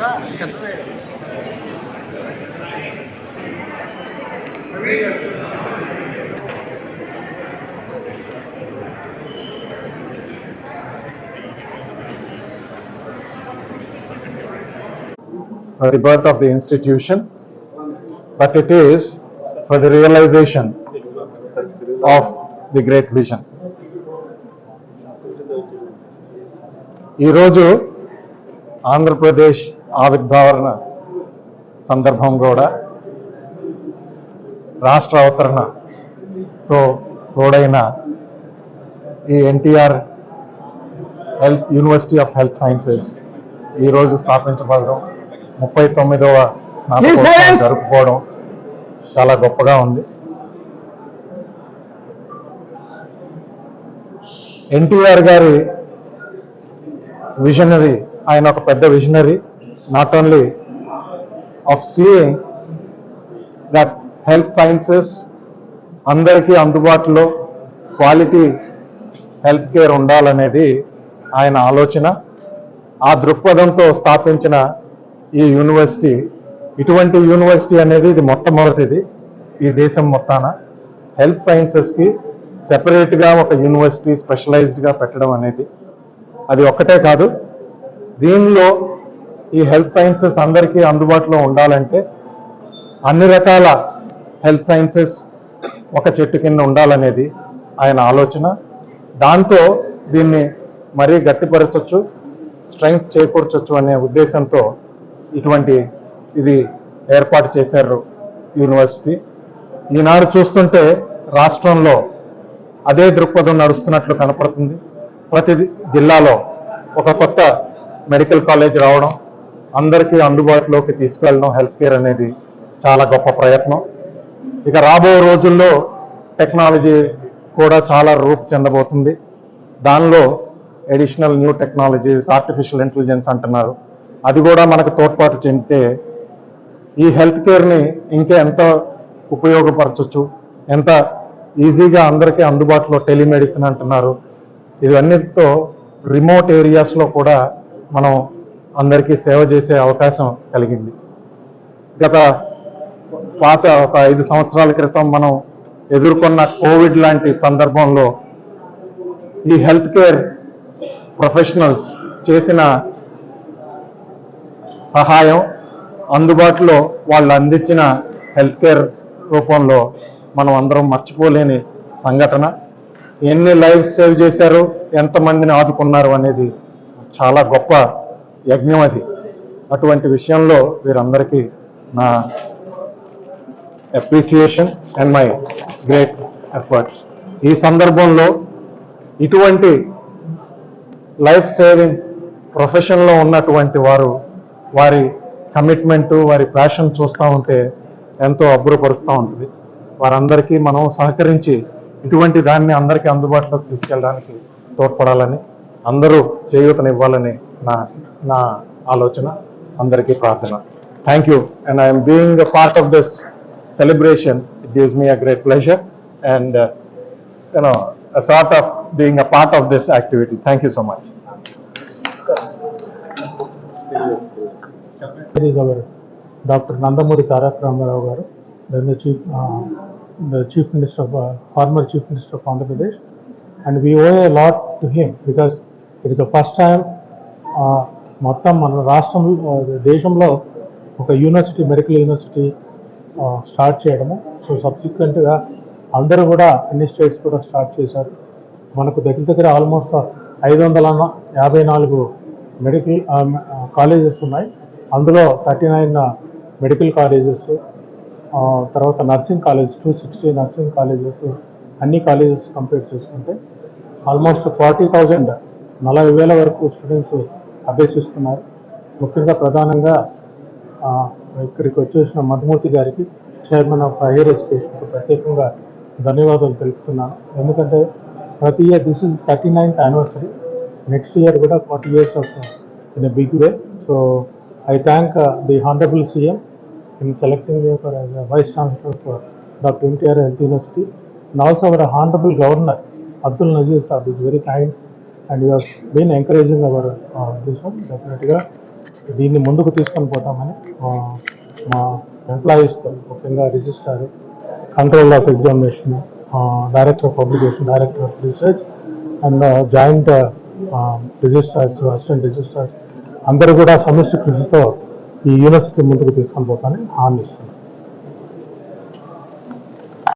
For the birth of the institution, but it is for the realization of the great vision. ఈరోజు ఆంధ్రప్రదేశ్ ఆవిర్భావన సందర్భం కూడా రాష్ట్ర అవతరణతో తోడైన ఈ NTR university of health sciences ఈరోజు స్థాపించబడడం 39వ స్నాతకోత్సవం జరుపుకోవడం చాలా గొప్పగా ఉంది. ఎన్టీఆర్ గారి విజనరీ, ఆయన ఒక పెద్ద visionary, not only of seeing that health sciences అందరికీ అందుబాటులో క్వాలిటీ హెల్త్ కేర్ ఉండాలనేది ఆయన ఆలోచన. ఆ దృక్పథంతో స్థాపించిన ఈ యూనివర్సిటీ, ఇటువంటి యూనివర్సిటీ అనేది ఇది మొట్టమొదటిది ఈ దేశం మొత్తాన. హెల్త్ సైన్సెస్కి సెపరేట్గా ఒక యూనివర్సిటీ స్పెషలైజ్డ్గా పెట్టడం అనేది అది ఒక్కటే కాదు, దీనిలో ఈ హెల్త్ సైన్సెస్ అందరికీ అందుబాటులో ఉండాలంటే అన్ని రకాల హెల్త్ సైన్సెస్ ఒక చెట్టు కింద ఉండాలనేది ఆయన ఆలోచన. దాంతో దీన్ని మరీ గట్టిపరచచ్చు, స్ట్రెంగ్త్ చేకూర్చొచ్చు అనే ఉద్దేశంతో ఇటువంటి ఇది ఏర్పాటు చేశారు యూనివర్సిటీ. ఈనాడు చూస్తుంటే రాష్ట్రంలో అదే దృక్పథం నడుస్తున్నట్లు కనపడుతుంది. ప్రతి జిల్లాలో ఒక కొత్త మెడికల్ కాలేజ్ రావడం, అందరికీ అందుబాటులోకి తీసుకెళ్ళడం హెల్త్ కేర్ అనేది చాలా గొప్ప ప్రయత్నం. ఇక రాబో రోజుల్లో టెక్నాలజీ కూడా చాలా రూపు చెందబోతుంది. దానిలో additional new technologies, artificial intelligence అంటున్నారు, అది కూడా మనకు తోడ్పాటు చెందితే ఈ హెల్త్ కేర్ని ఇంకా ఎంత ఉపయోగపరచచ్చు, ఎంత ఈజీగా అందరికీ అందుబాటులో టెలిమెడిసిన్ అంటున్నారు, ఇవన్నిటితో రిమోట్ ఏరియాస్లో కూడా మనం అందరికీ సేవ చేసే అవకాశం కలిగింది. గత ఒక 5 సంవత్సరాల క్రితం మనం ఎదుర్కొన్న కోవిడ్ లాంటి సందర్భంలో ఈ హెల్త్ కేర్ ప్రొఫెషనల్స్ చేసిన సహాయం, అందుబాటులో వాళ్ళు అందించిన హెల్త్ కేర్ రూపంలో మనం అందరం మర్చిపోలేని సంఘటన. ఎన్ని లైఫ్స్ సేవ్ చేశారు, ఎంతమందిని ఆదుకున్నారు అనేది చాలా గొప్ప యజ్ఞం అది. అటువంటి విషయంలో వీరందరికీ నా appreciation and my great efforts. ఈ సందర్భంలో ఇటువంటి లైఫ్ సేవింగ్ ప్రొఫెషన్లో ఉన్నటువంటి వారు, వారి కమిట్మెంటు, వారి ప్యాషన్ చూస్తూ ఉంటే ఎంతో అబ్బురపరుస్తూ ఉంటుంది. వారందరికీ మనం సహకరించి ఇటువంటి దాన్ని అందరికీ అందుబాటులోకి తీసుకెళ్ళడానికి తోడ్పడాలని, అందరూ చేయూతనివ్వాలని నా ఆలోచన, అందరికీ ప్రార్థన. Thank you. And I'm being a part of this celebration. It gives me a great pleasure and a sort of being a part of this activity. Thank you so much. There is our Dr. Nandamuri Tarak Ramarao garu, then the chief minister of former chief minister of Andhra Pradesh, and we owe a lot to him because it is the first time మొత్తం మన రాష్ట్రంలో, దేశంలో ఒక university, medical university start చేయడము. So సబ్సిక్వెంట్గా అందరూ కూడా అన్ని states కూడా స్టార్ట్ చేశారు. మనకు దగ్గర ఆల్మోస్ట్ 554 మెడికల్ కాలేజెస్ ఉన్నాయి. అందులో 39 మెడికల్ కాలేజెస్, తర్వాత నర్సింగ్ కాలేజెస్ 260 నర్సింగ్ కాలేజెస్, అన్ని కాలేజెస్ కంప్లీట్ చేసుకుంటే ఆల్మోస్ట్ 40,000 40,000 వరకు స్టూడెంట్స్ అభ్యసిస్తున్నారు. ముఖ్యంగా ప్రధానంగా ఇక్కడికి వచ్చేసిన మధుమూర్తి గారికి, చైర్మన్ ఆఫ్ హైయర్ ఎడ్యుకేషన్కు ప్రత్యేకంగా ధన్యవాదాలు తెలుపుతున్నాను. ఎందుకంటే ప్రతి year this is 39th anniversary, next year కూడా 40 years of in a big way. So I thank the honourable CM in selecting me for as a Vice Chancellor for Dr. NTR Health University, and also our Honorable Governor Abdul Nazir Saab is very kind and he has been encouraging our this one. Definitely దీన్ని ముందుకు తీసుకొని పోతామని మా ఎంప్లాయీస్తో, ముఖ్యంగా registrar, control of examination, director of publication, director of research and joint registrars, assistant registrars అందరూ కూడా సమిష్టి కృషితో ఈ యూనివర్సిటీ ముందుకు తీసుకొని పోతానని హామీ ఇస్తున్నాను.